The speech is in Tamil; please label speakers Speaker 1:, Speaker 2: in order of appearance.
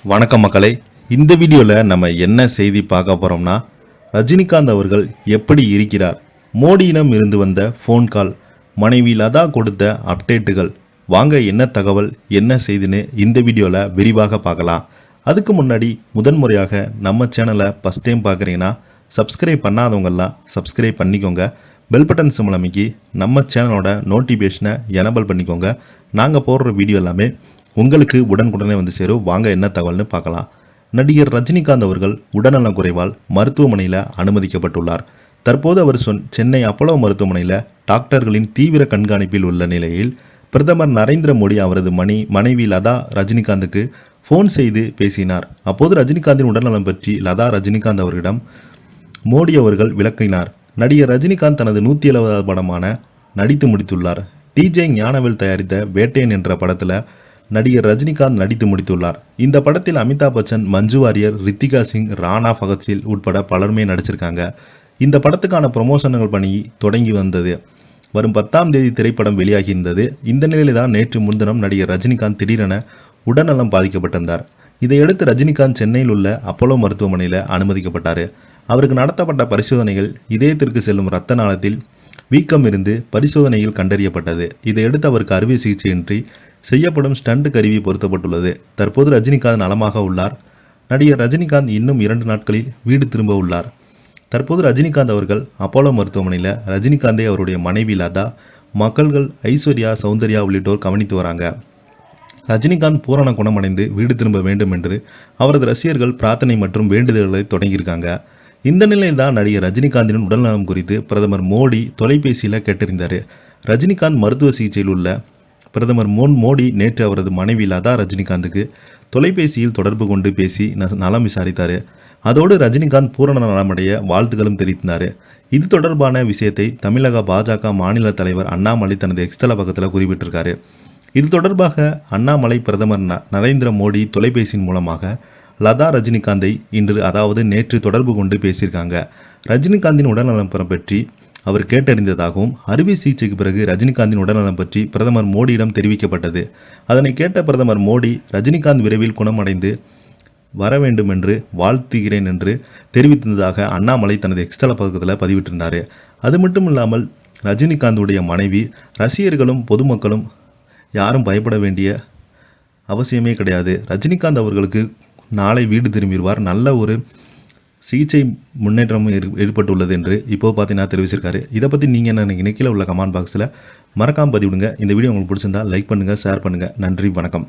Speaker 1: வணக்கம் மக்களே. இந்த வீடியோவில் நம்ம என்ன செய்தி பார்க்க போகிறோம்னா, ரஜினிகாந்த் அவர்கள் எப்படி இருக்கிறார், மோடியிடம் இருந்து வந்த ஃபோன் கால், மனைவி லதா கொடுத்த அப்டேட்டுகள், வாங்க என்ன தகவல் என்ன செய்தின்னு இந்த வீடியோவில் விரிவாக பார்க்கலாம். அதுக்கு முன்னாடி முதன்முறையாக நம்ம சேனலை ஃபஸ்ட் டைம் பார்க்குறீங்கன்னா சப்ஸ்கிரைப் பண்ணாதவங்கெல்லாம் சப்ஸ்கிரைப் பண்ணிக்கோங்க. பெல் பட்டன் சிம்பல் அமைக்கி நம்ம சேனலோட நோட்டிஃபிகேஷனை எனபிள் பண்ணிக்கோங்க. நாங்கள் போடுற வீடியோ எல்லாமே உங்களுக்கு உடனுக்குடனே வந்து சேரும். வாங்க என்ன தகவல்னு பார்க்கலாம். நடிகர் ரஜினிகாந்த் அவர்கள் உடல்நலம் குறைவால் மருத்துவமனையில் அனுமதிக்கப்பட்டுள்ளார். தற்போது அவர் சென்னை அப்போலோ மருத்துவமனையில் டாக்டர்களின் தீவிர கண்காணிப்பில் உள்ள நிலையில் பிரதமர் நரேந்திர மோடி அவரது மனைவி லதா ரஜினிகாந்துக்கு ஃபோன் செய்து பேசினார். அப்போது ரஜினிகாந்தின் உடல்நலம் பற்றி லதா ரஜினிகாந்த் அவர்களிடம் மோடி அவர்கள் விளக்கினார். நடிகர் ரஜினிகாந்த் தனது 170வது படமான நடித்து முடித்துள்ளார். டிஜே ஞானவேல் தயாரித்த வேட்டையன் என்ற படத்தில் நடிகர் ரஜினிகாந்த் நடித்து முடித்துள்ளார். இந்த படத்தில் அமிதாப் பச்சன், மஞ்சு வாரியர், ரித்திகா சிங், ராணா பகத்சிங் உட்பட பலருமே நடிச்சிருக்காங்க. இந்த படத்துக்கான ப்ரொமோஷன்கள் பணி தொடங்கி வந்தது. வரும் 10ஆம் தேதி திரைப்படம் வெளியாகியிருந்தது. இந்த நிலையில் தான் நேற்று முன்தினம் நடிகர் ரஜினிகாந்த் திடீரென உடல்நலம் பாதிக்கப்பட்டிருந்தார். இதையடுத்து ரஜினிகாந்த் சென்னையில் உள்ள அப்போலோ மருத்துவமனையில் அனுமதிக்கப்பட்டார். அவருக்கு நடத்தப்பட்ட பரிசோதனைகள் இதயத்திற்கு செல்லும் இரத்த நாளத்தில் வீக்கம் இருந்து பரிசோதனையில் கண்டறியப்பட்டது. இதையடுத்து அவருக்கு அறுவை சிகிச்சையின்றி செய்யப்படும் ஸ்டண்ட் கருவி பொருத்தப்பட்டுள்ளது. தற்போது ரஜினிகாந்த் நலமாக உள்ளார். நடிகர் ரஜினிகாந்த் இன்னும் 2 நாட்களில் வீடு திரும்ப உள்ளார். தற்போது ரஜினிகாந்த் அவர்கள் அப்போலோ மருத்துவமனையில் ரஜினிகாந்தை அவருடைய மனைவி லதா, மகள்கள் ஐஸ்வர்யா, சௌந்தர்யா உள்ளிட்டோர் கவனித்து வராங்க. ரஜினிகாந்த் பூரண குணமடைந்து வீடு திரும்ப வேண்டும் என்று அவரது ரசிகர்கள் பிரார்த்தனை மற்றும் வேண்டுதல்களை தொடங்கியிருக்காங்க. இந்த நிலையில் தான் நடிகர் ரஜினிகாந்தின் உடல்நலம் குறித்து பிரதமர் மோடி தொலைபேசியில் கேட்டறிந்தார். ரஜினிகாந்த் மருத்துவ சிகிச்சையில் உள்ள பிரதமர் மோடி நேற்று அவரது மனைவி லதா ரஜினிகாந்துக்கு தொலைபேசியில் தொடர்பு கொண்டு பேசி நலம் விசாரித்தார். அதோடு ரஜினிகாந்த் பூரண நலமடைய வாழ்த்துக்களும் தெரிவித்தார். இது தொடர்பான விஷயத்தை தமிழக பாஜக மாநில தலைவர் அண்ணாமலை தனது எக்ஸ்தல பக்கத்தில் குறிப்பிட்டிருக்காரு. இது தொடர்பாக அண்ணாமலை பிரதமர் நரேந்திர மோடி தொலைபேசியின் மூலமாக லதா ரஜினிகாந்தை நேற்று தொடர்பு கொண்டு பேசியிருக்காங்க. ரஜினிகாந்தின் உடல்நலம் பற்றி அவர் கேட்டறிந்ததாகவும் அறுவை சிகிச்சைக்கு பிறகு ரஜினிகாந்தின் உடல்நலம் பற்றி பிரதமர் மோடியிடம் தெரிவிக்கப்பட்டது. அதனை கேட்ட பிரதமர் மோடி ரஜினிகாந்த் விரைவில் குணமடைந்து வர வேண்டும் என்று வாழ்த்துகிறேன் என்று தெரிவித்ததாக அண்ணாமலை தனது எக்ஸ்தல பக்கத்தில் பதிவிட்டிருந்தார். அது மட்டும் இல்லாமல் ரஜினிகாந்துடைய மனைவி, ரசிகர்களும் பொதுமக்களும் யாரும் பயப்பட வேண்டிய அவசியமே கிடையாது. ரஜினிகாந்த் அவர்களுக்கு நாளை வீடு திரும்பிடுவார். நல்ல ஒரு சிகிச்சை முன்னேற்றமும் ஏற்பட்டுள்ளது என்று இப்போது பார்த்தீங்கன்னா தெரிவிச்சிருக்காரு. இதை பற்றி நீங்கள் என்ன நினைக்கிறீங்க? கீழே உள்ள கமெண்ட் பாக்ஸில் மறக்காமல் பதிவிடுங்க. இந்த வீடியோ உங்களுக்கு பிடிச்சிருந்தா லைக் பண்ணுங்கள், ஷேர் பண்ணுங்கள். நன்றி, வணக்கம்.